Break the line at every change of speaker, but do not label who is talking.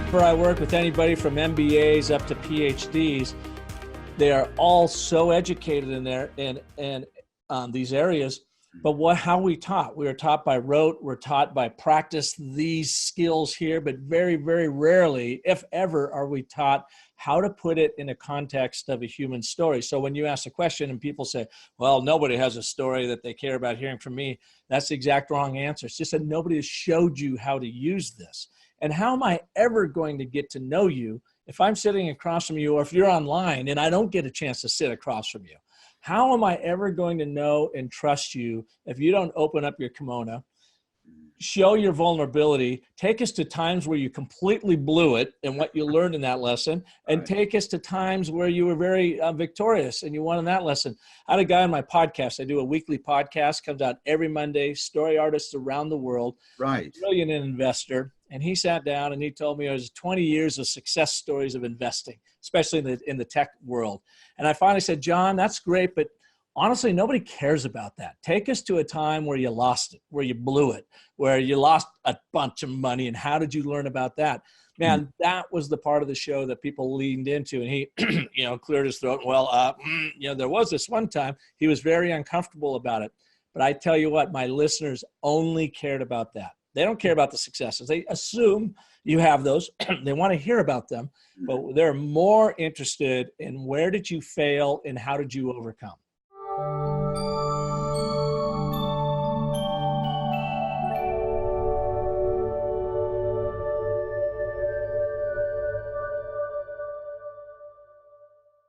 Whenever I work with anybody from MBAs up to PhDs, they are all so educated in there in these areas. But how we taught? We are taught by rote. We're taught by practice these skills here, but very, very rarely, if ever, are we taught how to put it in a context of a human story. So when you ask a question and people say, well, nobody has a story that they care about hearing from me, that's the exact wrong answer. It's just that nobody has showed you how to use this. And how am I ever going to get to know you if I'm sitting across from you, or if you're online and I don't get a chance to sit across from you? How am I ever going to know and trust you if you don't open up your kimono, show your vulnerability, take us to times where you completely blew it and what you learned in that lesson, and take us to times where you were very victorious and you won in that lesson? I had a guy on my podcast. I do a weekly podcast, comes out every Monday, story artists around the world, brilliant investor. And he sat down and he told me it was 20 years of success stories of investing, especially in the tech world. And I finally said, John, that's great, but honestly, nobody cares about that. Take us to a time where you lost it, where you blew it, where you lost a bunch of money, and how did you learn about that? Man, that was the part of the show that people leaned into. And he, cleared his throat. Well, there was this one time he was very uncomfortable about it. But I tell you what, my listeners only cared about that. They don't care about the successes. They assume you have those. They want to hear about them, but they're more interested in where did you fail and how did you overcome?